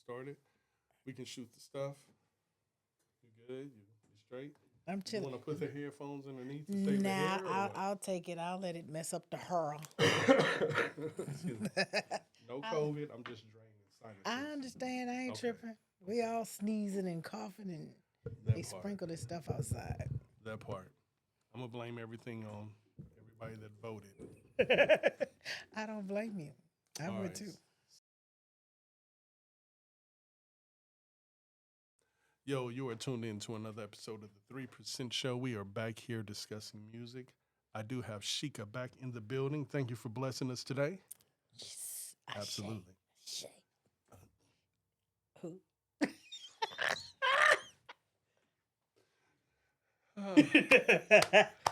started. We can shoot the stuff. You good? You straight? I'm You chilling. want to put the headphones underneath to save the Nah, hair or I'll take it. I'll let it mess up the hurl. Excuse me. No I, COVID. I'm just draining I sinuses. understand. I ain't Okay. tripping. We all sneezing and coughing, and they That part. sprinkle this stuff outside. That part. I'm gonna blame everything on everybody that voted. I don't blame you. I All would right. too. Yo, you are tuned in to another episode of the 3% Show. We are back here discussing music. I do have Sheikah back in the building. Thank you for blessing us today. Yes, Absolutely. Shay. Who?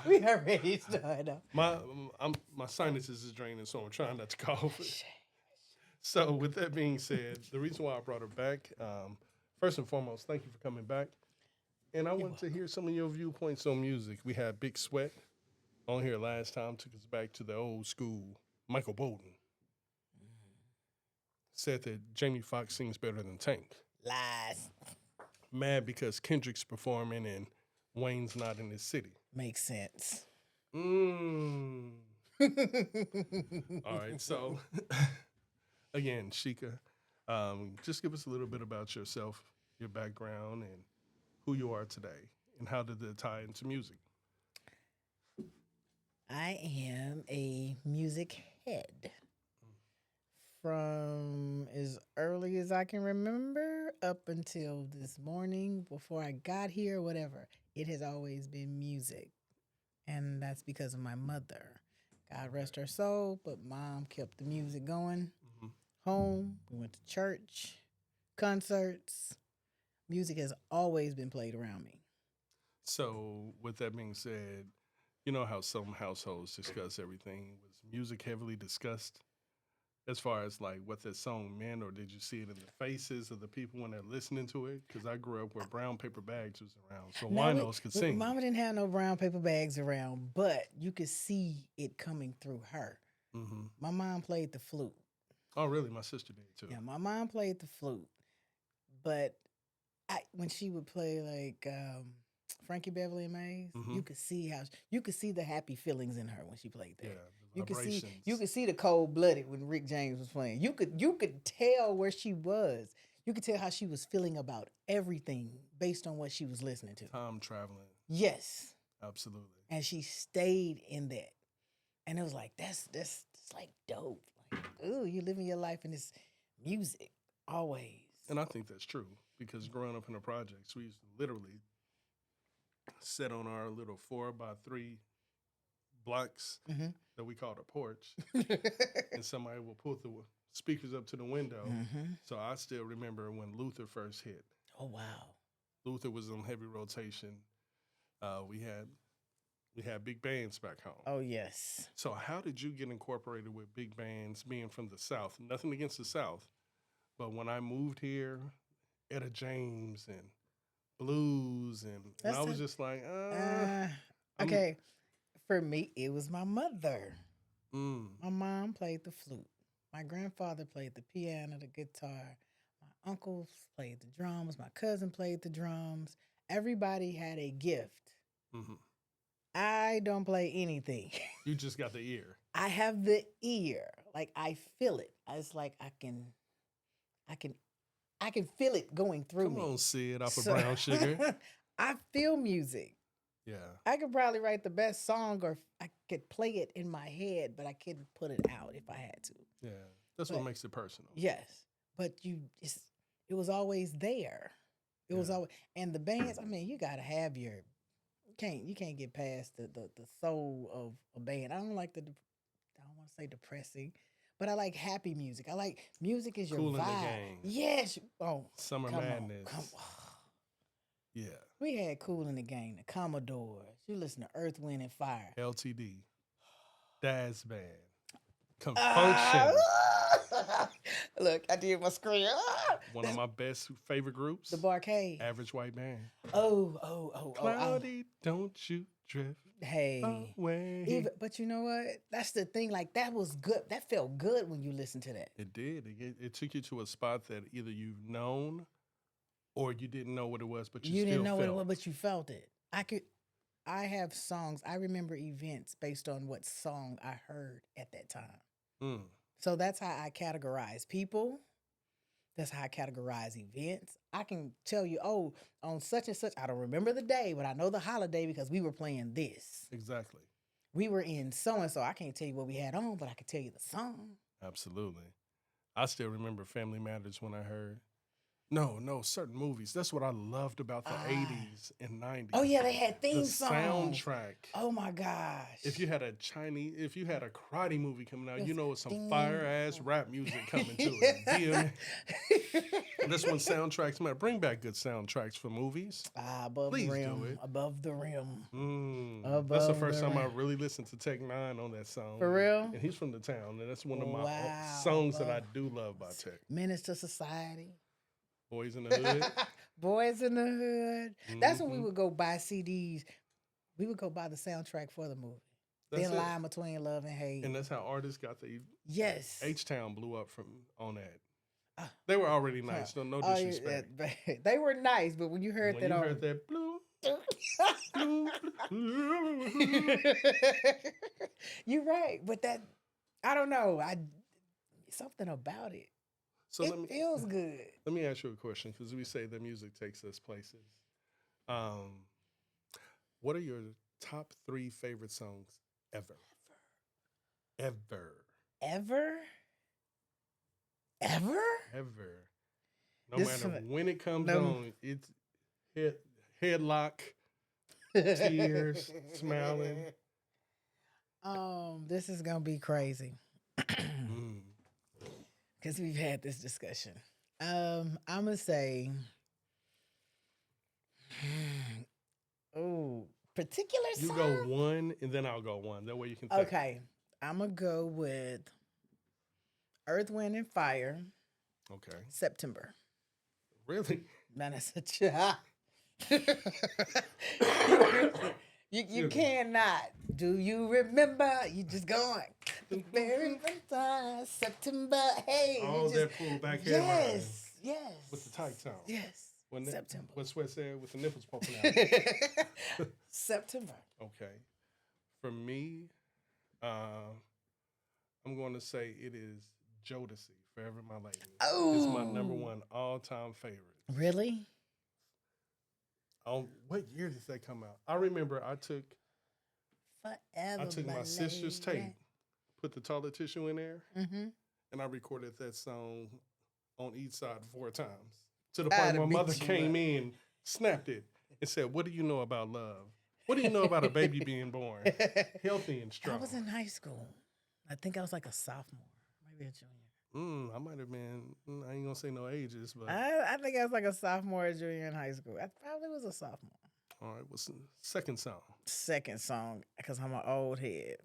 We already started. My sinuses is draining, so I'm trying not to cough. So, with that being said, the reason why I brought her back, first and foremost, thank you for coming back. And I want to hear some of your viewpoints on music. We had Big Sweat on here last time, took us back to the old school. Michael Bolton said that Jamie Foxx sings better than Tank. Lies. Mad because Kendrick's performing and Wayne's not in his city. Makes sense. All right, so again, Sheikah, just give us a little bit about yourself, your background, and who you are today, and how did it tie into music? I am a music head from as early as I can remember up until this morning before I got here, whatever. It has always been music. And that's because of my mother. God rest her soul, but mom kept the music going. Mm-hmm. Home, we went to church, concerts. Music has always been played around me. So, with that being said, you know how some households discuss everything. Was music heavily discussed as far as like what that song meant, or did you see it in the faces of the people when they're listening to it? Because I grew up where brown paper bags was around, so winos could sing. Mama didn't have no brown paper bags around, but you could see it coming through her. Mm-hmm. My mom played the flute. Oh, really? My sister did too. Yeah, my mom played the flute, but when she would play like Frankie Beverly and Mays, Mm-hmm. you could see the happy feelings in her when she played that. Yeah, the vibrations. You could see the cold blooded when Rick James was playing. You could tell where she was. You could tell how she was feeling about everything based on what she was listening to. Time traveling. Yes, Absolutely. and she stayed in that, and it was like that's like dope. Like, ooh, you living your life in this music always. And I think that's true because growing up in the projects, we used to literally sit on our little 4x3 blocks Mm-hmm. that we called a porch, and somebody will put the speakers up to the window. Mm-hmm. So I still remember when Luther first hit. Oh wow. Luther was on heavy rotation. We had big bands back home. Oh yes. So how did you get incorporated with big bands being from the South? Nothing against the South, but when I moved here, Etta James and blues, and I was just like, okay. For me, it was my mother. Mm. My mom played the flute. My grandfather played the piano, the guitar. My uncles played the drums. My cousin played the drums. Everybody had a gift. Mm-hmm. I don't play anything. You just got the ear. I have the ear. Like I feel it. It's like I can feel it going through me. Come on, Sid, off of Brown Sugar. I feel music. Yeah. I could probably write the best song, or I could play it in my head, but I couldn't put it out if I had to. Yeah. That's what makes it personal. Yes, but it was always there. It was always, and the bands. I mean, you gotta have your. You can't get past the soul of a band. I don't like I don't want to say depressing, but I like happy music. I like music is your Cool in the vibe. Gang. Yes. Oh, Summer come Madness. on. Yeah. We had Cool in the Gang, the Commodores. You listen to Earth, Wind, and Fire. LTD. Daz Band. Confunction. Look, I did my screen. One of my best favorite groups. The Barcade. Average White Band. Oh. Cloudy, don't you drift Hey, away. even but you know what? That's the thing. Like that was good. That felt good when you listened to that. It did. It took you to a spot that either you've known or you didn't know what it was, but you You didn't still know what it was, felt. but you felt it. I have songs. I remember events based on what song I heard at that time. Mm. So that's how I categorize people. That's how I categorize events. I can tell you, oh, on such and such, I don't remember the day, but I know the holiday because we were playing this. Exactly. We were in so and so. I can't tell you what we had on, but I can tell you the song. Absolutely. I still remember Family Matters when I heard. No, certain movies. That's what I loved about the Ah. 80s and 90s. Oh yeah, they had The theme songs. soundtrack. Oh my gosh. If you had a karate movie coming out, Yes. you know it's some Ding. fire ass rap music coming to it. That's when soundtracks matter. Bring back good soundtracks for movies. Above Please the do rim. it. Above the rim. That's the Above first the time I rim. really listened to Tech Nine on that song. For real? And he's from the town, and that's one of my Wow. songs that I do love by Tech. Menace to Society. Boys in the Hood. Boys in the Hood. That's when we Mhm. would go buy CDs. We would go buy the soundtrack for the movie. That's Thin it. Line Between Love and Hate. And that's how artists got the Yes. H-Town blew up from on that. Ah. They were already nice. No Oh, yeah, disrespect. they were nice, but when you heard When that you on heard that blue, blue. You're right, but that I don't know. Something about it. So It feels good. let me ask you a question because we say that music takes us places. What are your top 3 favorite songs ever? Ever. Ever? Ever? Ever. No This matter is- when it comes no. on, it's headlock, tears, smiling. This is gonna be crazy Mm. because we've had this discussion. I'm gonna say, particular You song. go one, and then I'll go one. That way you can think. Okay, I'm gonna go with Earth, Wind, and Fire. Okay. September. Really? Man, that's a job. You cannot. Do you remember? You just going. The very first time, September. Hey. you All just- that pulled back hair line Yes. with the tight tone. Yes. When that- September. What Sweat said with the nipples poking out. September. Okay. For me, I'm going to say it is Jodeci, Forever My Lady. It's my number Oh. 1 all-time favorite. Really? What year did that come out? I remember I took Forever. I took my sister's tape, put the toilet tissue in there, Mm-hmm. and I recorded that song on each side 4 times. To the point I'd my beat mother you came up. in, snapped it, and said, "What do you know about love? What do you know about a baby being born? Healthy and I strong." was in high school. I think I was like a sophomore, maybe a junior. I might have been, I ain't gonna say no ages, but I think I was like a sophomore or junior in high school. I probably was a sophomore. all right, what's the second song? Second song, because I'm an old head.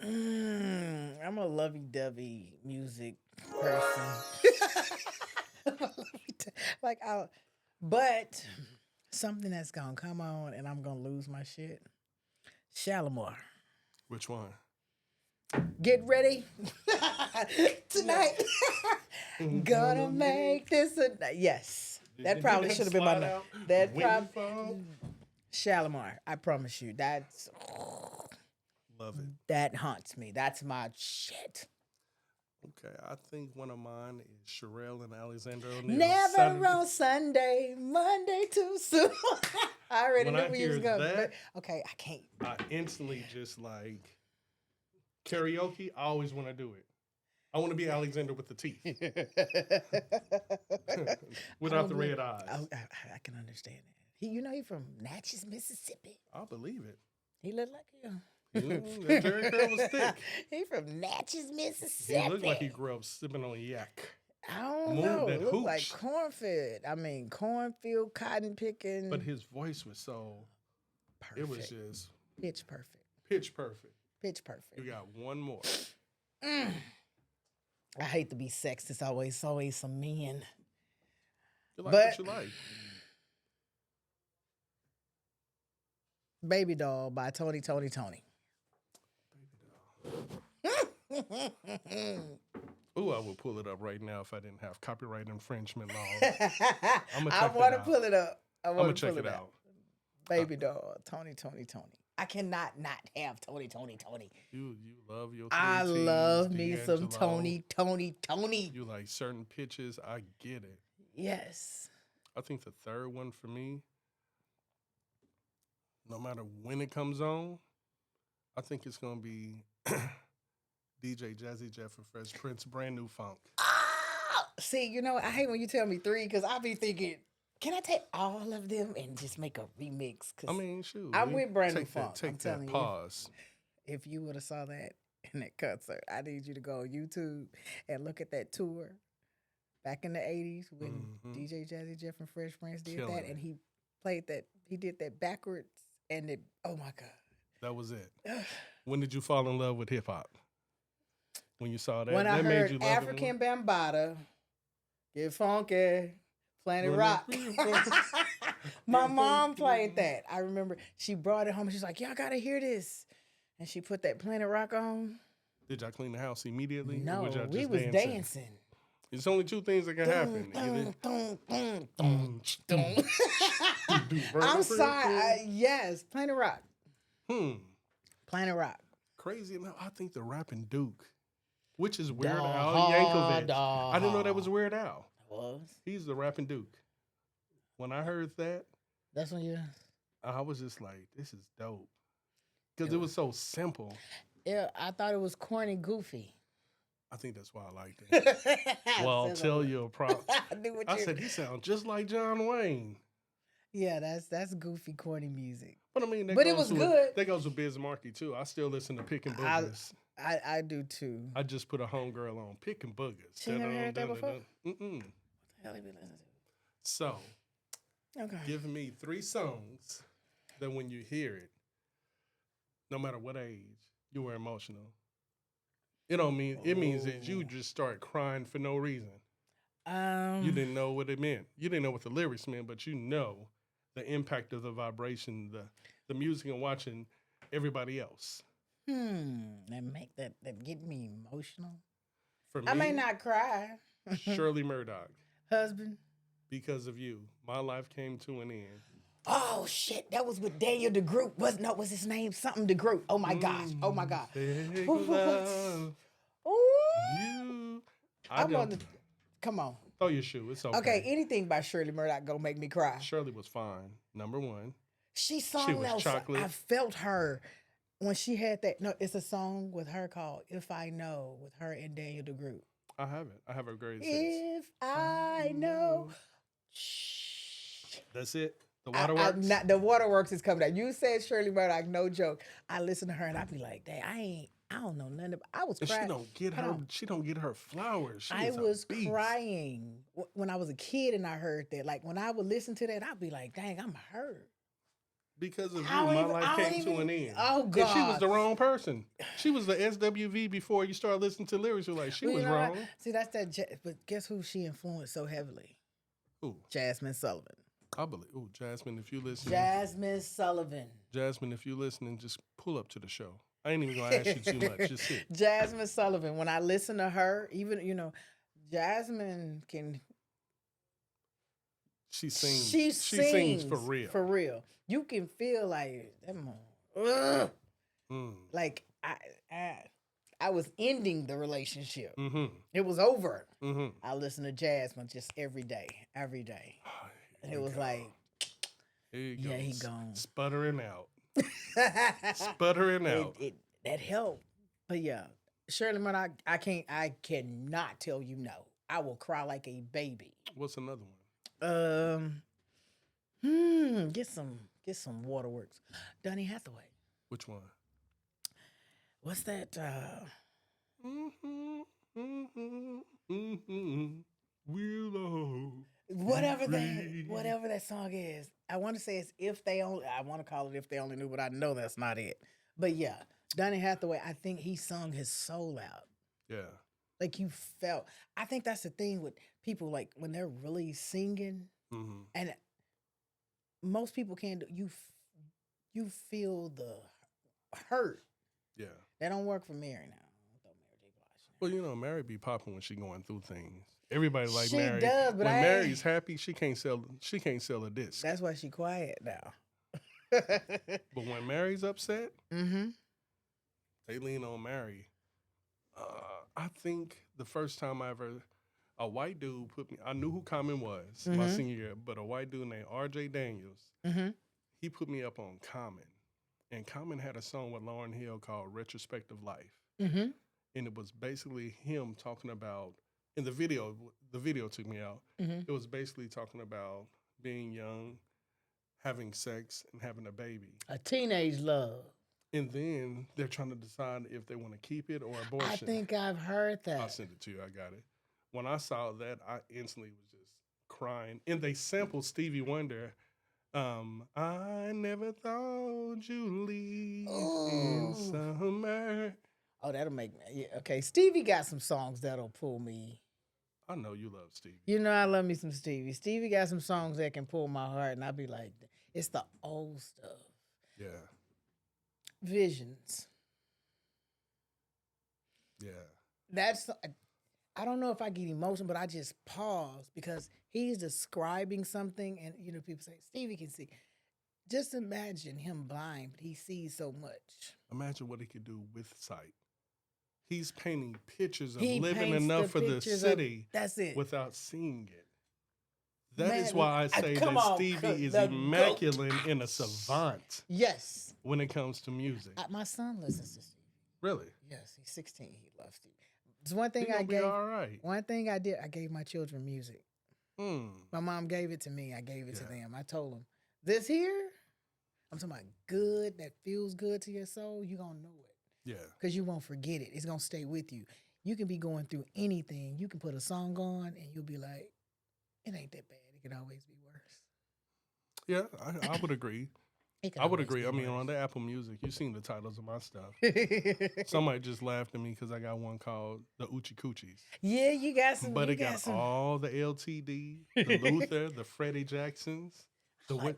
I'm a lovey-dovey music person. But something that's gonna come on and I'm gonna lose my shit. Shalimar. Which one? Get ready tonight. Gonna make this a yes. That probably should have been my name. That probably Shalimar. I promise you. That's Love it. that haunts me. That's my shit. Okay, I think one of mine is Sherelle and Alexander O'Neal. Never Saturday. on Sunday, Monday too soon. I already When knew I where you was hear going. that- Okay, I can't. I instantly just like karaoke. I always want to do it. I want to be Alexander with the teeth, without the red eyes. I can understand that. He from Natchez, Mississippi. I believe it. He looked like you. That Jerry curl was thick. He from Natchez, Mississippi. He looked like he grew up sipping on yak. I don't Moon, know. that It looked like hooch. cornfield. I mean, cornfield, cotton picking. But his voice was so, perfect. it was just pitch perfect. pitch perfect. Pitch perfect. You got one more. I hate to be sexist. It's always some men. You like But- what you like. Baby Doll by Tony. Ooh, I would pull it up right now if I didn't have copyright infringement laws. I'm gonna I check want that to out. pull it up. I'm gonna check it out. Baby Doll, Tony. I cannot not have Tony. You love your I 3 T's, love me some D'Angelo. Tony. You like certain pitches. I get it. Yes. I think the third one for me, no matter when it comes on, I think it's gonna be DJ Jazzy Jeff and Fresh Prince, Brand New Funk. See, you know, I hate when you tell me 3 because I be thinking, can I take all of them and just make a remix? I mean, shoot. I'm with Brand New Funk. Take that pause. If you would have saw that in that concert, I need you to go on YouTube and look at that tour back in the 80s when DJ Jazzy Jeff and Fresh Prince did Killing that, it. and he played that. He did that backwards, and it. Oh my God. That was it. When did you fall in love with hip hop? When you saw that? When I that made heard you love African Bambaataa, Get Funky, Planet Rock. My mom played that. I remember she brought it home. She's like, y'all gotta hear this. And she put that Planet Rock on. Did y'all clean the house immediately? No, or was y'all we just was dancing? dancing. There's only 2 things that can happen. I'm sorry. Yes, Planet Rock. Planet Rock. Crazy enough, I think the rapping Duke, which is Weird Al Yankovic. I didn't know that was Weird Al. Was? He's the rapping Duke. When I heard that, That's when you. I was just like, this is dope. Because it was so simple. Yeah, I thought it was corny, goofy. I think that's why I liked it. Well, I'll tell you a prop. I said, he sounds just like John Wayne. Yeah, that's goofy, corny music. But I mean, it was good. That goes with Biz Markie, too. I still listen to Pick and Boogers. I do, too. I just put a homegirl on Pick and Boogers. She never heard that before? Mm-mm. What the hell you been listening to? So, Okay. give me 3 songs that when you hear it, no matter what age, you were emotional. It means that you just start crying for no reason. You didn't know what it meant. You didn't know what the lyrics meant, but you know the impact of the vibration, the music, and watching everybody else. That get me emotional. For me, I may not cry. Shirley Murdoch. Husband. Because of you, my life came to an end. Oh shit, that was with Daniel DeGroot. Was his name something DeGroot? Oh my gosh. Oh my God. Big love. Ooh. You. Come on. Throw your shoe. It's okay. Okay, anything by Shirley Murdoch gonna make me cry. Shirley was fine. Number 1. She sung was that. chocolate. I felt her when she had that. No, it's a song with her called "If I Know" with her and Daniel DeGroot. I haven't. I have a great sense. If I know. That's it. The Waterworks. The Waterworks is coming out. You said Shirley Murdoch, no joke. I listen to her and I be like, dang, I don't know nothing. I was crying. She don't get her flowers. I was crying when I was a kid and I heard that. Like when I would listen to that, I'd be like, dang, I'm hurt. Because of you, my life came to an end. Oh God! And she was the wrong person. She was the SWV before you start listening to lyrics. You're like, she was wrong. What? See, that's that. But guess who she influenced so heavily? Who? Jasmine Sullivan. I believe. Ooh, Jasmine, if you listen. Jasmine Sullivan. Jasmine, if you listening, just pull up to the show. I ain't even gonna ask you too much. Just sit. Jasmine Sullivan. When I listen to her, even Jasmine can. She sings. She sings for real. For real. You can feel like like I was ending the relationship. Mm-hmm. It was over. Mm-hmm. I listen to Jasmine just every day. And it was like, yeah, he gone. Sputtering out. Sputtering out. That helped. But yeah, Shirley Murdoch, I cannot tell you no. I will cry like a baby. What's another one? Get some Waterworks. Donny Hathaway. Which one? What's that? Willow. Whatever that song is. I want to say it's I want to call it If They Only Knew, but I know that's not it. But yeah, Donny Hathaway, I think he sung his soul out. Yeah. Like you felt. I think that's the thing with people, like when they're really singing, and most people can't do. you feel the hurt. Yeah. That don't work for Mary now. Don't throw Mary J. Blige in Well, you know, Mary be popping when she going through things. Everybody like She Mary. does, but when I Mary's happy, she can't sell a disc. That's why she quiet now. But when Mary's upset, Mm-hmm. they lean on Mary. I think the first time a white dude put me, I knew who Common was my Mhm. senior year, but a white dude named R.J. Daniels, Mm-hmm. he put me up on Common. And Common had a song with Lauryn Hill called Retrospective Life. Mm-hmm. And it was basically him talking about, in the video took me out. Mm-hmm. It was basically talking about being young, having sex, and having a baby. A teenage love. And then they're trying to decide if they want to keep it or abortion. I think I've heard that. I'll send it to you. I got it. When I saw that, I instantly was just crying. And they sampled Stevie Wonder. I never thought you'd leave in Ooh. summer. Oh, that'll make me. Yeah, okay. Stevie got some songs that'll pull me. I know you love Stevie. You know I love me some Stevie. Stevie got some songs that can pull my heart, and I'll be like, it's the old stuff. Yeah. Visions. Yeah. That's. I don't know if I get emotional, but I just pause because he's describing something, and you know people say Stevie can see. Just imagine him blind, but he sees so much. Imagine what he could do with sight. He's painting pictures of He living paints enough for the pictures city that's it. without seeing it. That Man, is why I say come that on, Stevie is the immaculate and a savant Yes. when it comes to music. My son listens to Stevie. Really? Yes, he's 16. He loves Stevie. It's one thing He I gonna be gave. all right. One thing I did, I gave my children music. Mm. My mom gave it to me. I gave it to Yeah. them. I told them, this here, I'm talking about good, that feels good to your soul, you're going to know it. Yeah. Because you won't forget it. It's going to stay with you. You can be going through anything. You can put a song on and you'll be like, it ain't that bad. It can always be worse. Yeah, I would agree. I would agree. I mean, on the Apple Music, you've seen the titles of my stuff. Somebody just laughed at me because I got one called the Oochie Coochies. Yeah, you got some. But you it got some. all the LTD, the Luther, the Freddie Jacksons, the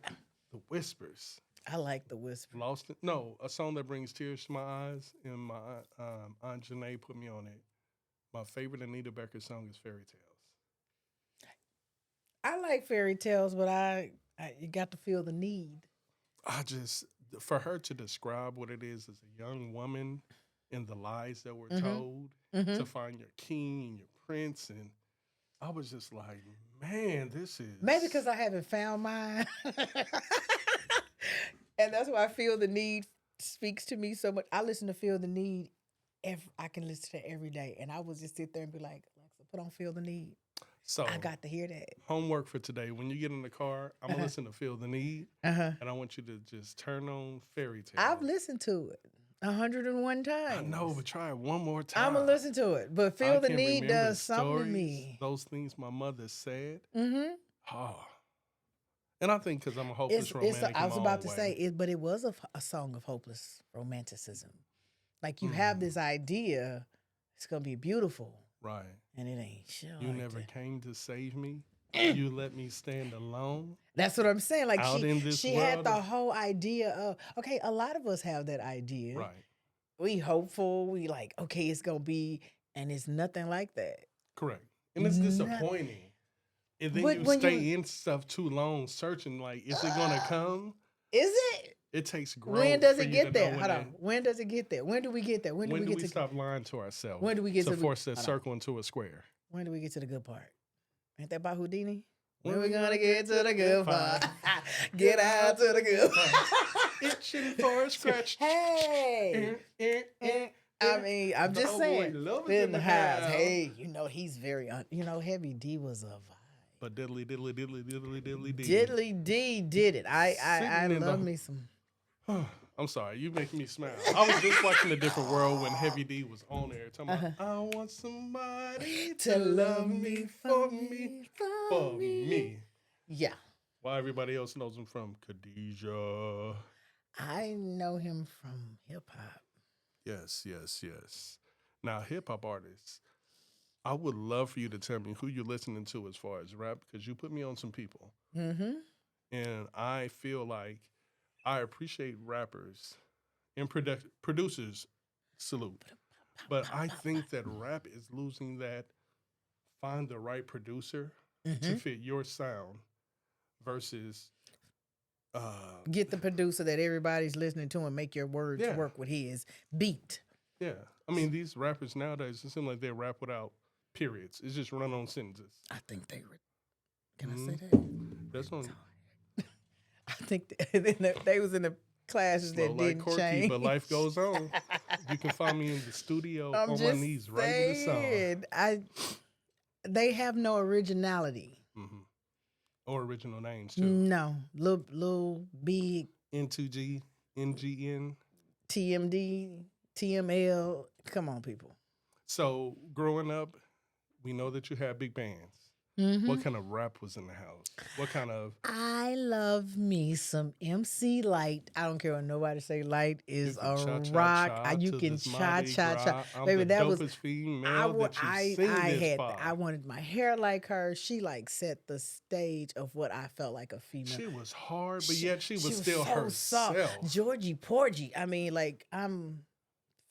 Whispers. I like the whisper. Lost it. No, a song that brings tears to my eyes, and my Aunt Janae put me on it. My favorite Anita Baker song is Fairy Tales. I like fairy tales, but you got to feel the need. For her to describe what it is as a young woman and the lies that were Mhm. told Mhm. to find your king and your prince, and I was just like, man, this is Maybe because I haven't found mine. And that's why I feel the need speaks to me so much. I listen to Feel the Need. I can listen to it every day. And I would just sit there and be like, Alexa, put on Feel the Need. So I got to hear that. homework for today. When you get in the car, I'm gonna listen to Feel the Need, Uh-huh. and I want you to just turn on Fairy Tales. I've listened to it 101 times. I know, but try it one more time. I'm going to listen to it. But Feel the can Need remember does something to stories, me. Those things my mother said. Mm-hmm. Oh. And I think because I'm a hopeless romantic. I was in my about own to way. say it, but it was a song of hopeless romanticism. Like you have this idea, it's gonna be beautiful, right? And it ain't. Sure, You never came to save me. You let me stand alone. That's what I'm saying. Like she had world the whole idea of okay. A lot of us have that idea, right? We hopeful. We like okay, it's gonna be, and it's nothing like that. Correct, and it's disappointing. And then you stay in stuff too long, searching like, is it gonna come? Is it? It takes growth. When does it get there? Hold on. When does it get there? When do we get there? When do we stop lying to ourselves? When do we get to force that circle into a square? When do we get to the good part? Ain't that by Houdini? When we gonna get to the good part? Get out to the good part. Itching for a scratch. Hey. I mean, I'm just saying. In the house. Hey, you know, he's very, Heavy D was a vibe. But diddly, diddly, diddly, diddly, diddly, D. Diddly D did it. I love me some. I'm sorry, you making me smile. I was just watching A Different World when Heavy D was on there talking about, I want somebody to love me for me. Yeah. While everybody else knows him from Khadijah. I know him from hip hop. Yes. Now, hip hop artists, I would love for you to tell me who you're listening to as far as rap, because you put me on some people. Mm-hmm. And I feel like I appreciate rappers and producers. Salute. But I think that rap is losing that find the right producer to fit your sound versus Get the producer that everybody's listening to and make your words Yeah. work with his beat. yeah. I mean, these rappers nowadays, it seems like they rap without periods. It's just run on sentences. I think they were. Can I say that? That's on I think they was in the classes slow that like didn't Corky, change. but life goes on. You can find me in the studio I'm on my just knees writing the song. saying, they have no originality. Or original names too. No, little big N2G, NGN. TMD, TML. Come on, people. So growing up, we know that you had big bands. What kind of rap was in the house? What kind of? I love me some MC Light. I don't care what nobody say. Light is a rock. You can cha cha cha. Baby, that was female that you sing this for. I wanted my hair like her. She like set the stage of what I felt like a female. She was hard, but yet she was still so herself. Soft. Georgie Porgy. I mean, like I'm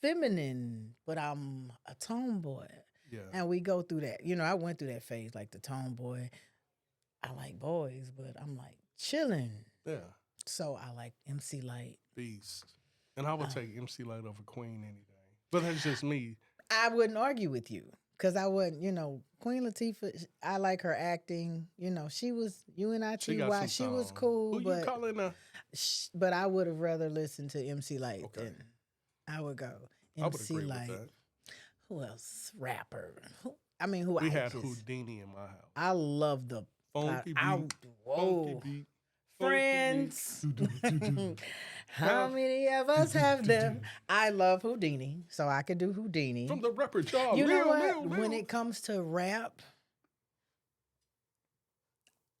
feminine, but I'm a tomboy. Yeah. And we go through that. You know, I went through that phase, like the tomboy. I like boys, but I'm like chilling. Yeah. So I like MC Light. Beast. And I would take MC Light over Queen any day. But that's just me. I wouldn't argue with you because I wouldn't, Queen Latifah, I like her acting. She was UNITY. She was cool. Who you calling her? But I would have rather listened to MC Light than I would go. MC I would agree Light. with that. Who else? Rapper. We had Houdini in my house. I love the funky beat. Whoa. Funky beat. Friends. How many of us have them? I love Houdini, so I could do Houdini. From the repertoire. You know what? When it comes to rap,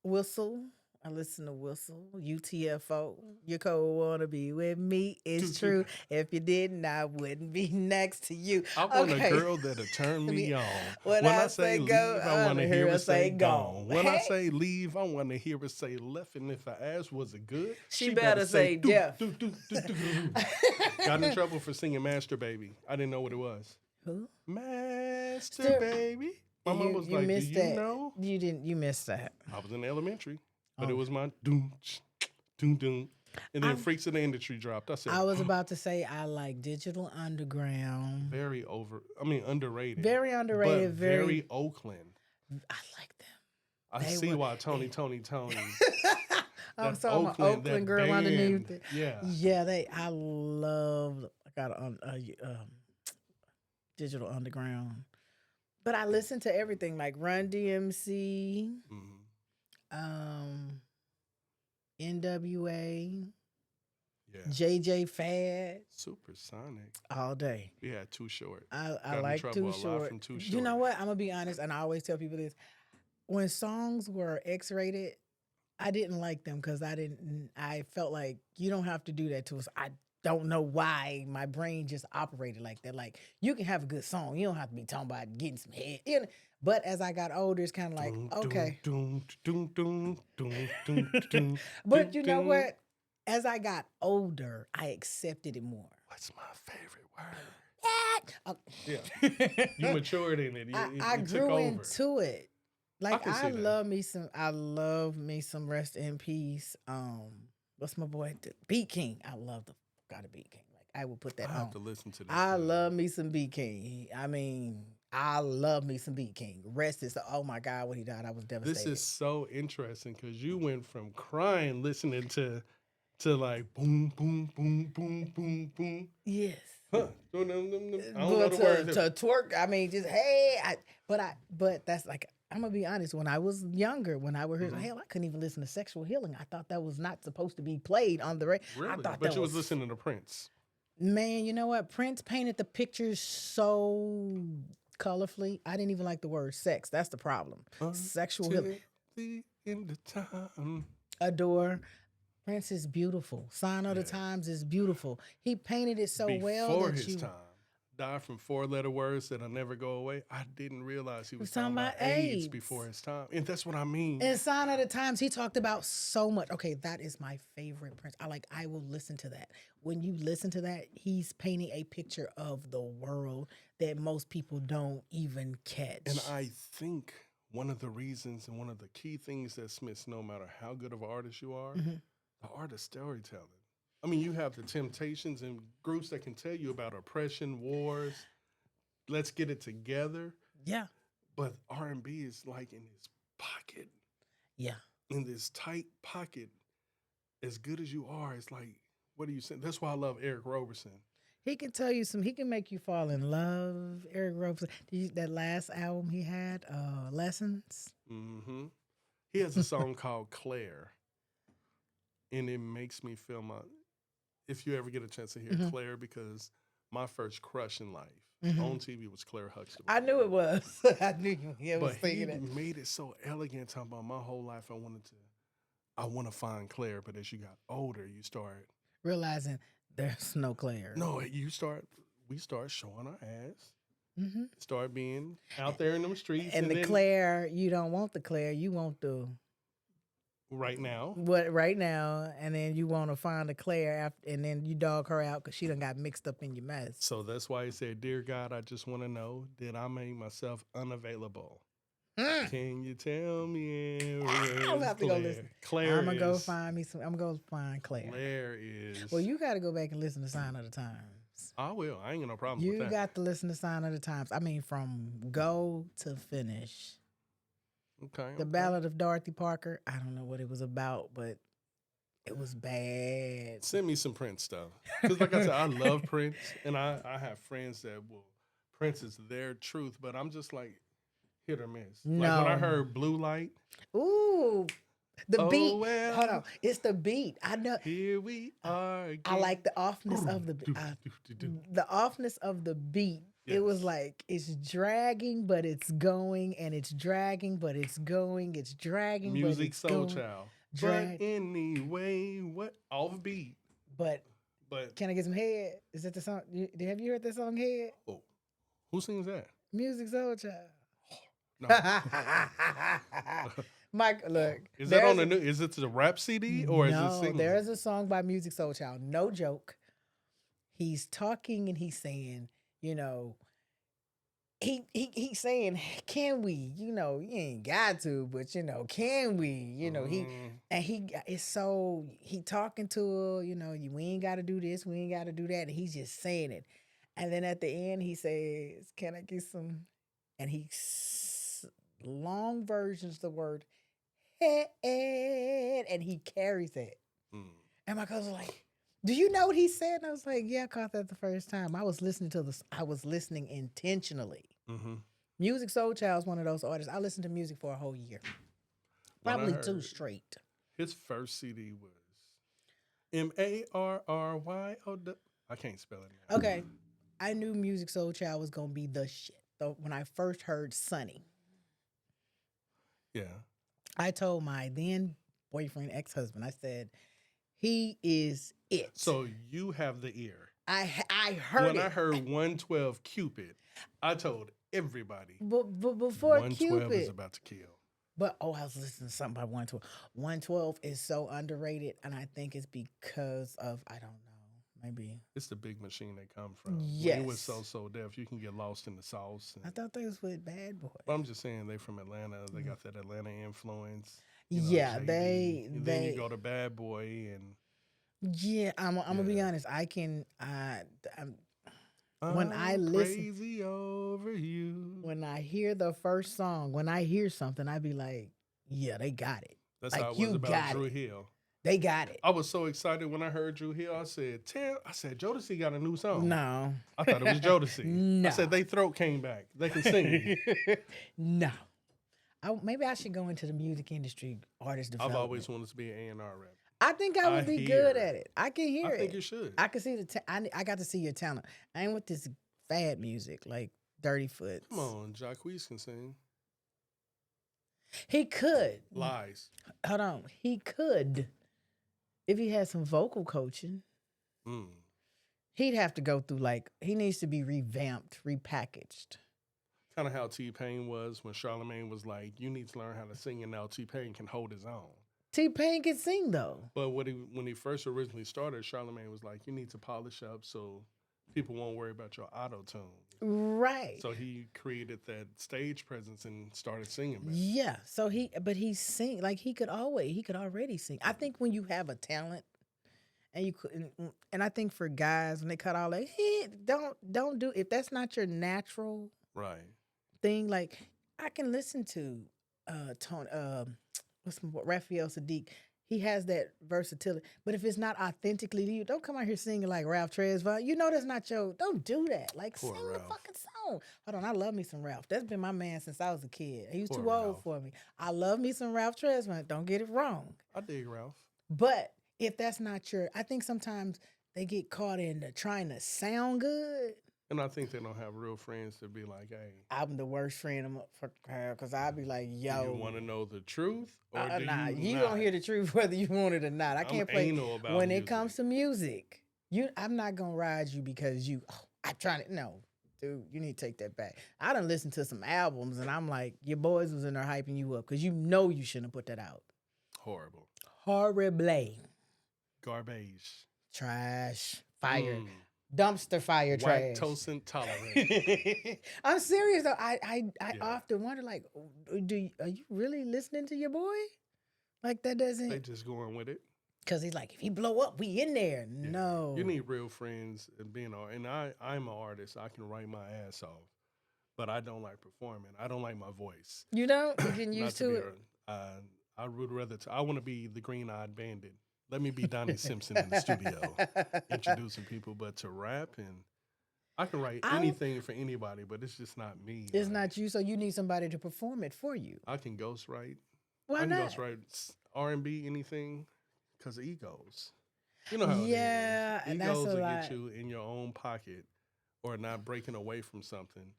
Whistle. I listen to Whistle, UTFO. You cold wanna be with me? It's true. If you didn't, I wouldn't be next to you. I want a girl that'll turn me on. When I say leave, go, I want to hear her say gone. When I Hey. say leave, I want to hear her say left. And if I ask, was it good? She better say deaf. Got in trouble for singing Master Baby. I didn't know what it was. Who? Master Baby. My mom was like, do you know? You didn't. You missed that. I was in elementary. But it was my doom, doom, doom. And then Freaks of the Industry dropped. I said, I was about to say I like Digital Underground. Underrated. Very underrated. But very Oakland. I like them. I see why Tony. I'm sorry, my Oakland girl band. underneath it. Yeah. Yeah, I got Digital Underground. But I listen to everything like Run DMC. NWA, JJ Fad, Supersonic, all day. We had Too Short. I like Too Short. You know what? I'm gonna be honest, and I always tell people this: when songs were X-rated, I didn't like them because I felt like you don't have to do that to us. I don't know why my brain just operated like that. Like you can have a good song, you don't have to be talking about getting some head. But as I got older, it's kind of like, okay. But you know what? As I got older, I accepted it more. What's my favorite word? Yeah. You matured in it. I grew into it. Like I love me some rest in peace. What's my boy? Beat King. I love the fuck out of Beat King. Like I will put that on. I have to listen to this. I love me some Beat King. I love me some Beat King. Rest is, oh my God, when he died, I was devastated. This is so interesting because you went from crying listening to like boom, boom, boom, boom, boom, boom. Yes. Huh. I don't know the words. To twerk, just, hey, but that's like, I'm going to be honest, when I was younger, when I was hell, I couldn't even listen to Sexual Healing. I thought that was not supposed to be played on the radio. Really? But you was listening to Prince. Man, you know what? Prince painted the pictures so colorfully. I didn't even like the word sex. That's the problem. Sexual Healing. In the time. Adore. Prince is beautiful. Sign of the Times is beautiful. He painted it so well. Before his time. die from 4-letter words that'll never go away. I didn't realize he was was talking talking about about AIDS AIDS. before his time. And that's what I mean. And Sign of the Times, he talked about so much. Okay, that is my favorite Prince. I will listen to that. When you listen to that, he's painting a picture of the world that most people don't even catch. And I think one of the reasons and one of the key things that Smiths, no matter how good of an artist you are, Mm-hmm. the art of storytelling. I mean, you have the Temptations and groups that can tell you about oppression, wars. Let's get it together. Yeah. But R&B is like in his pocket, Yeah. in this tight pocket. As good as you are, it's like, what are you saying? That's why I love Eric Roberson. He can tell you he can make you fall in love. Eric Roberson, that last album he had, Lessons. Mm-hmm. He has a song called Claire. And it makes me feel if you ever get a chance to hear Mm-hmm. Claire, because my first crush in life Mm-hmm. on TV was Claire Huxtable. I knew it was. I knew you was But he thinking that. made it so elegant, talking about my whole life I want to find Claire. But as you got older, you start Realizing there's no Claire. No, we start showing our ass. Mm-hmm. Start being out there in them streets. And the then, Claire, you don't want the Claire, you want the right now. what right now, and then you want to find a Claire after, and then you dog her out because she done got mixed up in your mess. So that's why he said, "Dear God, I just want to know, did I make myself unavailable? Can you tell me?" I'm about to go listen. Claire I'm gonna go is- find me some. I'm gonna go find Claire. Claire is. Well, you got to go back and listen to Sign of the Times. I will. I ain't got no problem with You that. got to listen to Sign of the Times. I mean, from go to finish. Okay. The Ballad of Dorothy Parker. I don't know what it was about, but it was bad. Send me some Prince stuff. Because like I said, I love Prince, and I have friends that will. Prince is their truth, but I'm just like hit or miss. Like when I No. heard Blue Light, Ooh, the Oh, beat. well. Hold on, it's the beat. I know. here we are again. I like the offness of the the offness of the beat. It was Yes. like it's dragging, but it's going, and it's dragging, but it's going. It's dragging, but Music it's Soul going. Child. Drag. But anyway, what off beat. But But can I get some head? Is that the song? Have you heard that song, Head? oh, who sings that? Music Soul Child. No. Mike, look. Is that on there's the new? Is it the rap CD or is it No, singing? there's a song by Music Soul Child. No joke. He's talking and he's saying, you know, he's saying, can we? You know, you ain't got to, but you know, can we? You know, he talking to her, you know, we ain't got to do this, we ain't got to do that, and he's just saying it. And then at the end, he says, "Can I get some?" And he long versions the word head, and he carries it. Mm. And my cousin was like, "Do you know what he said?" And I was like, "Yeah, I caught that the first time. I was listening I was listening intentionally." Mm-hmm. Music Soul Child is one of those artists. I listened to music for a whole year, When I probably 2 heard- straight. His first CD was Marryo. I can't spell it now. Okay, I knew Music Soul Child was gonna be the shit. So when I first heard Sunny, Yeah. I told my then boyfriend, ex-husband, I said, "He is it." So you have the ear. I heard When it. I heard 112 Cupid, I told everybody but before 112 is Cupid. about to kill. But I was listening to something by 112. 112 is so underrated, and I think it's because of, I don't know, maybe. It's the big machine they come from. Yes. When it was so deaf, you can get lost in the sauce. I thought they was with Bad Boy. But I'm just saying they from Atlanta. They got that Atlanta influence. Yeah, JD. And then they you go to Bad Boy and yeah, I'm gonna be Yeah. honest. When I I'm listen- crazy over you. when I hear the first song, when I hear something, I be like, yeah, they got it. That's like, how it you was about got Drew it. Hill. They got it. I was so excited when I heard Drew Hill. I said, Jodeci got a new song. No. I thought it was Jodeci. No. I said, they throat came back. They can sing. No. Maybe I should go into the music industry, artist I've development. always wanted to be an A&R rapper. I think I would I be hear good it. at it. I can hear I it. think you should. I can see I got to see your talent. I ain't with this fad music like Dirty Foot. Come on, Jacquees can sing. He could. Lies. Hold on. He could. If he had some vocal coaching, Mm. He'd have to go through he needs to be revamped, repackaged. Kind of how T-Pain was when Charlamagne was like, you need to learn how to sing, and now T-Pain can hold his own. T-Pain can sing though. But when he first originally started, Charlamagne was like, you need to polish up so people won't worry about your auto-tune. Right. So he created that stage presence and started singing better. Yeah. So he sing he could already sing. I think when you have a talent and and I think for guys when they cut all don't do if that's not your natural right thing. Like I can listen to Tony Raphael Sadiq. He has that versatility. But if it's not authentically you, don't come out here singing like Ralph Tresvant. You know that's not your. Don't do that. Like Poor sing Ralph. the fucking song. Hold on, I love me some Ralph. That's been my man since I was a kid. He was Poor too old Ralph. for me. I love me some Ralph Tresvant. Don't get it wrong. I dig Ralph. But if that's not your, I think sometimes they get caught in trying to sound good. And I think they don't have real friends to be like, hey, I'm the worst friend for her because I'd be like, yo. do you want to know the truth? Or do nah, you don't not? hear the truth whether you want it or not. I can't play anal about when music. it comes to music. I'm not gonna ride you because I'm trying to no. Dude, you need to take that back. I done listened to some albums and I'm like, your boys was in there hyping you up because you know you shouldn't have put that out. Horrible. Horrible. Garbage. Trash. Fire. Dumpster fire trash. Lactose intolerant. I'm serious though. I often wonder like, are you really listening to your boy? Like that doesn't. They just going with it. Cause he's like, if he blow up, we in there. Yeah. No, you need real friends and being and I'm an artist. I can write my ass off, but I don't like performing. I don't like my voice. You don't. You're getting used to it. I would rather. I want to be the green-eyed bandit. Let me be Donnie Simpson in the studio, introducing people. But to rap and I can write anything for anybody, but it's just not me. It's not you, so you need somebody to perform it for you. I can ghostwrite. Why not? I can ghostwrite R&B, anything, because of egos. You know how it is. Yeah, and that's egos a will lot. get you in your own pocket or not breaking away from something.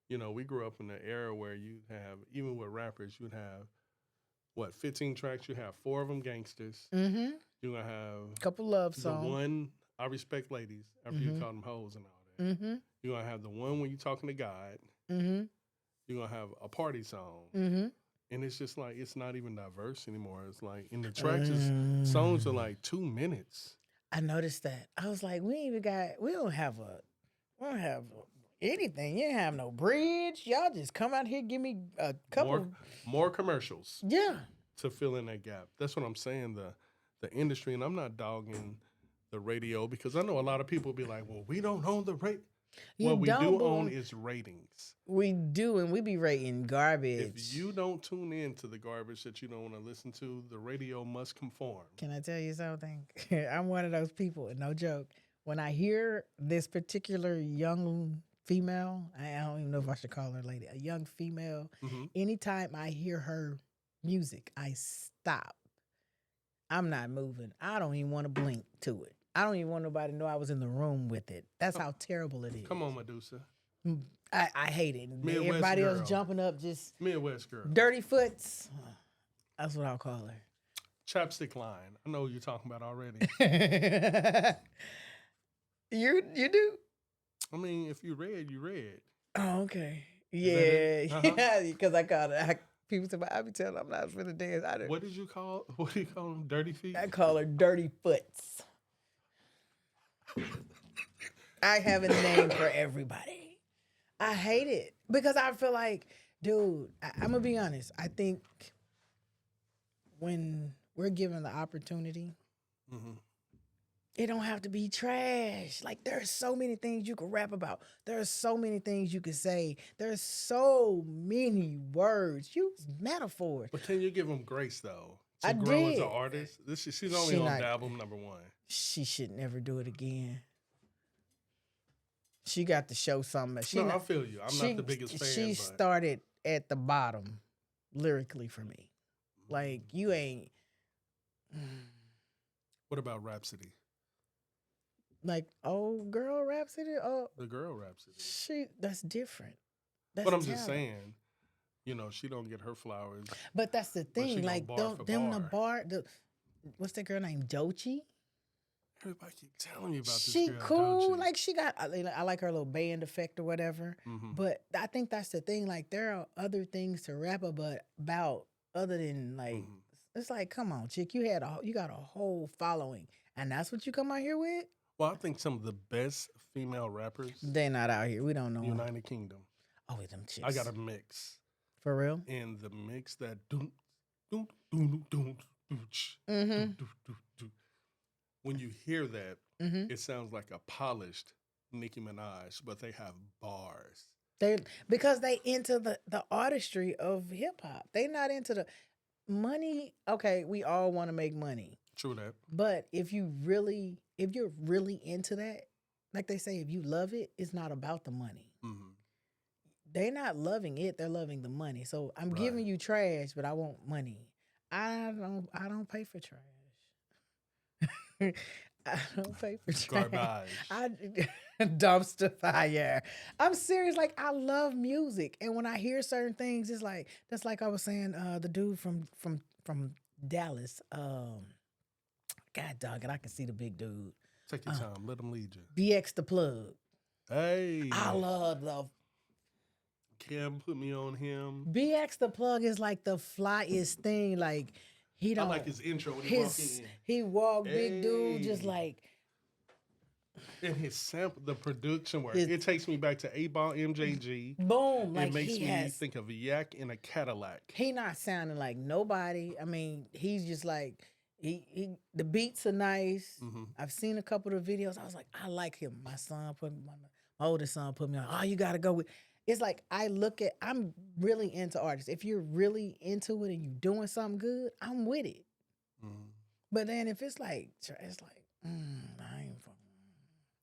You know, we grew up in an era where you have, even with rappers, you'd have, 15 tracks? You have 4 of them gangsters. Mm-hmm. You're going to have a couple love the songs. one, I respect ladies, after you call them hoes and all that. Mm-hmm. You're going to have the one when you're talking to God. Mm-hmm. You're going to have a party song. Mm-hmm. And it's just like, it's not even diverse anymore. It's like, in the tracks, songs are like 2 minutes. I noticed that. I was like, we don't have anything. You didn't have no bridge. Y'all just come out here, give me a couple. More commercials. Yeah. To fill in that gap. That's what I'm saying. The industry, and I'm not dogging the radio because I know a lot of people be like, well, we don't own the radio. What we do own is ratings. We do, and we be rating garbage. If you don't tune in to the garbage that you don't want to listen to, the radio must conform. Can I tell you something? I'm one of those people, and no joke. When I hear this particular young female, I don't even know if I should call her a lady, a young female, anytime I hear her music, I stop. I'm not moving. I don't even want to blink to it. I don't even want nobody to know I was in the room with it. That's how terrible it is. Come on, Medusa. I hate it. Midwest Everybody girl. else jumping up, just Midwest girl. dirty foots. That's what I'll call her. Chapstick line. I know what you're talking about already. You do? I mean, if you read, you read. Oh, okay. Yeah, because I call it. People say, I be telling them I'm not for the dance. What do you call them? Dirty feet? I call her dirty foots. I have a name for everybody. I hate it because I feel like, dude, I'm going to be honest. I think when we're given the opportunity, it don't have to be trash. Like, there's so many things you can rap about. There's so many things you can say. There's so many words. Use metaphors. But can you give them grace, though? To I grow did. as an artist? She's only on album number 1. She should never do it again. She got to show something. I feel you. I'm not the biggest fan. She started at the bottom lyrically for me. Like, you ain't... What about Rhapsody? Like, oh, girl Rhapsody? Oh, the girl Rhapsody. That's different. That's but I'm just saying, she don't get her flowers. But that's the thing. Like, what's that girl named Doechii? Everybody keep telling me about this She girl, cool, don't like she got. I like her little band effect or whatever. Mm-hmm. But I think that's the thing. Like there are other things to rap about other than like. Mm-hmm. It's like, come on, chick, you got a whole following, and that's what you come out here with. Well, I think some of the best female rappers, They not out here. We don't know 'em. United Kingdom. Oh, with them chicks. I got a mix. For real? And the mix that doom, doom, doom, doom, doom, Mm-hmm. when you hear that, Mm-hmm. it sounds like a polished Nicki Minaj, but they have bars. Because they into the artistry of hip hop. They not into the money. Okay, we all want to make money. True that. But if you're really into that, like they say, if you love it, it's not about the money. Mm-hmm. They're not loving it, they're loving the money. So I'm Right. giving you trash, but I want money. I don't pay for trash. I don't pay for trash. Garbage. Dumpster fire. I'm serious. Like I love music, and when I hear certain things, it's like that's like I was saying. The dude from Dallas. God dog it, I can see the big dude. Take your time. Let them lead you. BX the plug. Hey. I love Kim put me on him. BX the plug is like the flyest thing. Like he don't. I like his intro when he walked in. He walked big dude just like. And his sample, the production work, it takes me back to 8-Ball MJG. Boom. Like it makes he me think of a yak in a Cadillac. He not sounding like nobody. I mean, he's just like he the beats are nice. Mm-hmm. I've seen a couple of videos. I was like, I like him. My oldest son put me on. Oh, you gotta go with. It's like I'm really into artists. If you're really into it and you're doing something good, I'm with it. Mm-hmm. But then if it's like I ain't fucking.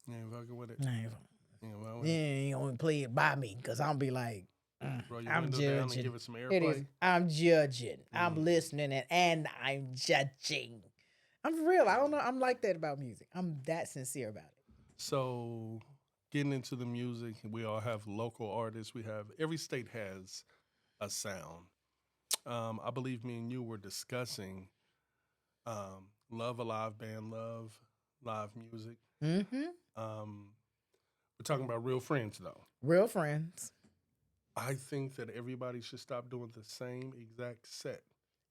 You ain't fucking with it. I ain't fucking. You ain't gonna play it by me because I'm be like, Bro, I'm judging. And give it some airplay. It is. I'm judging. I'm listening and I'm judging. I'm for real. I don't know. I'm like that about music. I'm that sincere about it. So, getting into the music, we all have local artists. Every state has a sound. I believe me and you were discussing Love a Live Band, Love Live Music. Mm-hmm. We're talking about Real Friends, though. Real Friends. I think that everybody should stop doing the same exact set.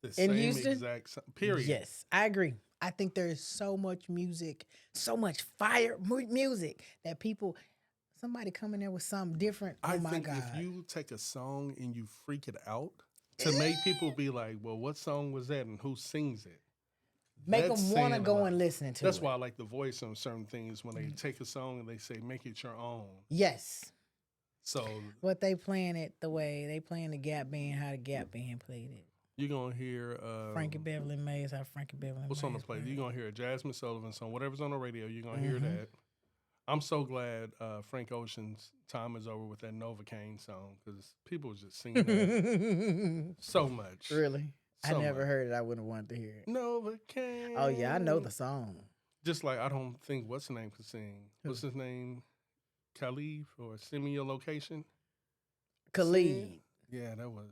The In same Houston? exact period. Yes, I agree. I think there is so much music, so much fire music that somebody come in there with something different. I my think God. if you take a song and you freak it out to make people be like, well, what song was that and who sings it? Make them want to go and listen to it. That's why I like the voice on certain things when they take a song and they say, make it your own. Yes. So. But they playing it the way they playing the Gap Band, how the Gap Band played it. You're going to hear. Frankie Beverly Mays, how Frankie Beverly What's Mays on the play? You're going to hear a Jasmine Sullivan song. Whatever's on the radio, you're going to hear Mm-hmm. that. I'm so glad Frank Ocean's time is over with that Novocaine song because people just singing that so much. Really? So I never much. heard it. I wouldn't want to hear it. Novocaine. Oh, yeah. I know the song. Just like I don't think what's his name could sing. What's his name? Khalif or Send Me Your Location? Khalid. Yeah, that was.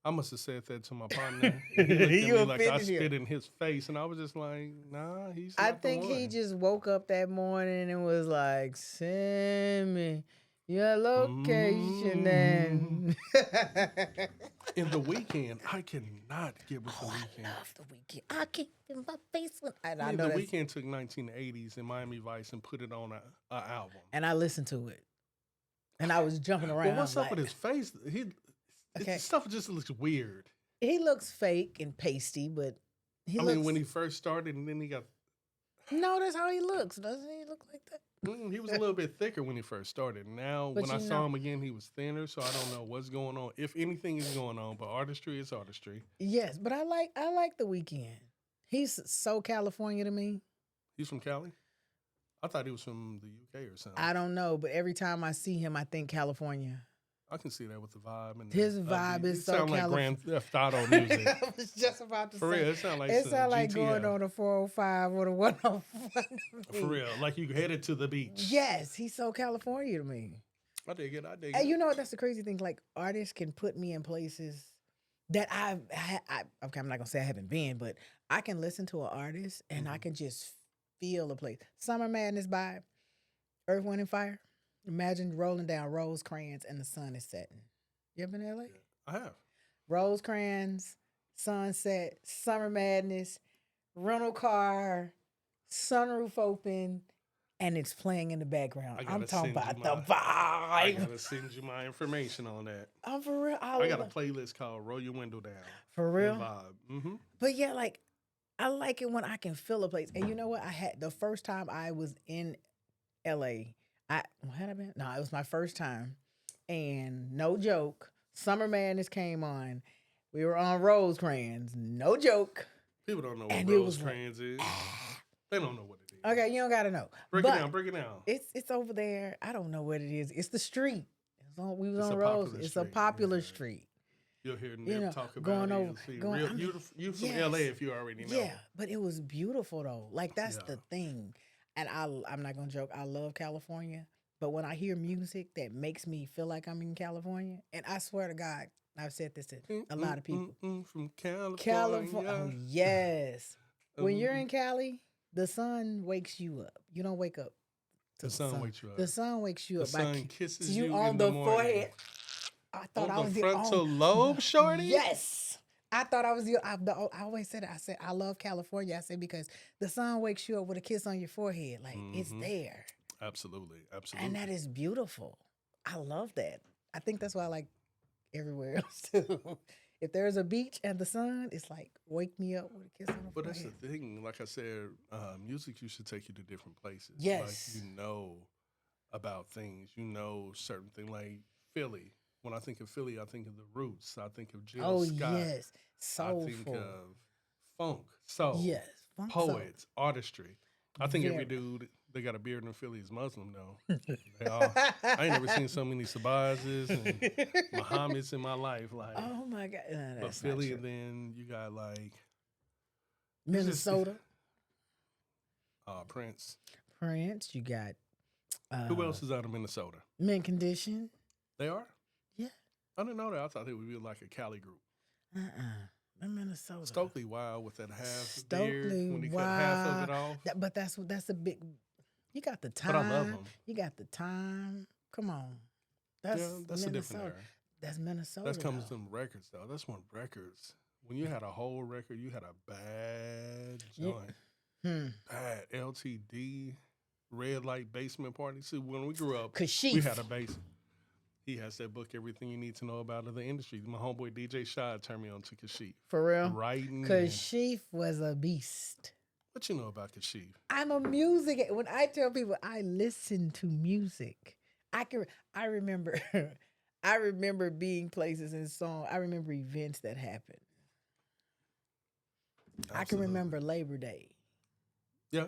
I must have said that to my partner. And he looked at me like I spit in his face, and I was just like, "Nah, he's." Not I think he just woke up that morning and was like, "Send me your location." And in The Weeknd, I cannot get with The Weeknd. I love The Weeknd. I keep in my face when I Yeah, know The that's, Weeknd took 1980s in Miami Vice and put it on a album. and I listened to it, and I was jumping around. Well, what's up like, with his face? Stuff just looks weird. He looks fake and pasty, but I mean, when he first started, and then he got. No, that's how he looks. Doesn't he look like that? He was a little bit thicker when he first started. Now, But when I saw him again, he was thinner. So I don't know what's going on. If anything is going on, but artistry is artistry. Yes, but I like The Weeknd. He's so California to me. He's from Cali? I thought he was from the UK or something. I don't know, but every time I see him, I think California. I can see that with the vibe. And his vibe is so California. It sounds like Grand Theft Auto music. I was just about to For say. real, it sounds like like going on a 405 or the 101. For real, like you headed to the beach. Yes, he's so California to me. I dig it. And you know what? That's the crazy thing. Like artists can put me in places that okay, I'm not gonna say I haven't been, but I can listen to an artist and I can just feel the place. Summer Madness by Earth, Wind, and Fire. Imagine rolling down Rosecrans and the sun is setting. You ever been to LA? I have. Rosecrans, sunset, Summer Madness, rental car, sunroof open, and it's playing in the background. I'm talking about the I vibe. gotta send you my information on that. I'm for real. I got a playlist called "Roll Your Window Down." For real. And vibe. Mm-hmm. But yeah, like I like it when I can feel a place. And you know what? I had the first time I was in LA. Had I been? No, it was my first time. And no joke, Summer Madness came on. We were on Rosecrans. No joke. People don't know And what it was Rosecrans is. They don't know what it is. Okay, you don't gotta know. Break it down. Break it down. It's over there. I don't know what it is. It's the street. We was It's on a Rose. popular It's street, a popular yeah. street. You'll hear them You know, talk about going it. over- You'll see going- real, I mean, you from yes. LA if you already know. Yeah, but it was beautiful though. Like that's Yeah. the thing. And I'm not gonna joke. I love California, but when I hear music that makes me feel like I'm in California, and I swear to God, I've said this to a lot of people. From California. California, oh, yes. When you're in Cali, the sun wakes you up. You don't wake up. To The sun wakes you up. The sun wakes you The up. by sun kisses you you on in the the morning. forehead. I thought I On was the the frontal only. lobe, shorty? Yes. I thought I was the. I always said it. I said I love California. I said because the sun wakes you up with a kiss on your forehead. Like it's there, Absolutely. Absolutely. and that is beautiful. I love that. I think that's why I like everywhere else too. If there's a beach and the sun, it's like wake me up with a kiss on the But that's forehead. the thing. Like I said, music used to take you to different places. Yes. Like you know about things. You know certain things. Like Philly. When I think of Philly, I think of the Roots. I think of Jill Oh Scott. yes, I think soulful. of funk, soul, Yes, funk soul. poets, artistry. I think every Very. dude that got a beard in Philly is Muslim though. They all, I ain't never seen so many Sabazes and Muhammad's in my life. Like, Oh my God, no, but that's not Philly, true. and then you got like Minnesota, Prince. Prince. You got Who else is out of Minnesota? Mint Condition. They are? Yeah. I didn't know that. I thought they would be like a Cali group. They're Minnesota. Stokely Wild with that half Stokely beard when he cut half of it off. But that's a big. You got the time. But I love 'em. You got the time. Come on. That's Yeah, that's a different Minnesota. era. That's Minnesota. That comes though. from records, though. That's when records. When you had a whole record, you had a bad Yeah. joint. Bad LTD, Red Light Basement Party. See, when we grew up, Kashif. we had a bass. He has that book, Everything You Need to Know About the Industry. My homeboy DJ Shad turned me on to Kashif. For real. Writing. Kashif was a beast. What you know about Kashif? I'm a music. When I tell people I listen to music, I remember I remember being places and songs. I remember events that happened. I can Absolutely. remember Labor Day. Yeah.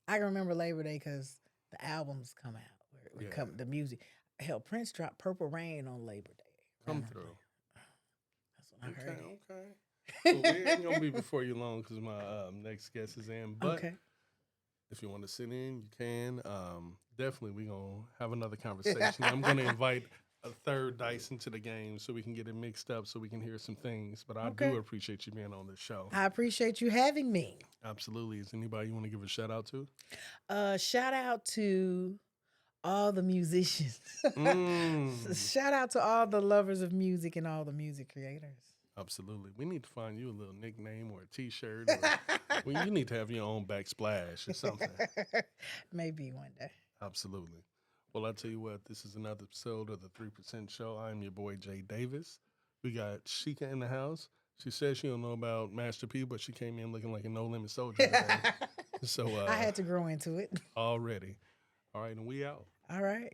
I can remember Labor Day because the albums come out. Yeah. The music. Hell, Prince dropped Purple Rain on Labor Day. Come Remember? through. That's when I heard it. Okay. Well, we ain't gonna be before you long because my next guest is in. But Okay. if you want to sit in, you can. Definitely, we gonna have another conversation. I'm gonna invite a third dice into the game so we can get it mixed up, so we can hear some things. But I Okay. do appreciate you being on the show. I appreciate you having me. Absolutely. Is anybody you want to give a shout out to? Shout out to all the musicians. Mm, Shout out to all the lovers of music and all the music creators. absolutely. We need to find you a little nickname or a T-shirt. Or, well, you need to have your own backsplash or something. Maybe one day. Absolutely. Well, I tell you what, this is another episode of the 3% Show. I'm your boy, Jay Davis. We got Sheikah in the house. She says she don't know about Master P, but she came in looking like a no-limit soldier today. So I had to grow into it. already. All right, and we out. All right.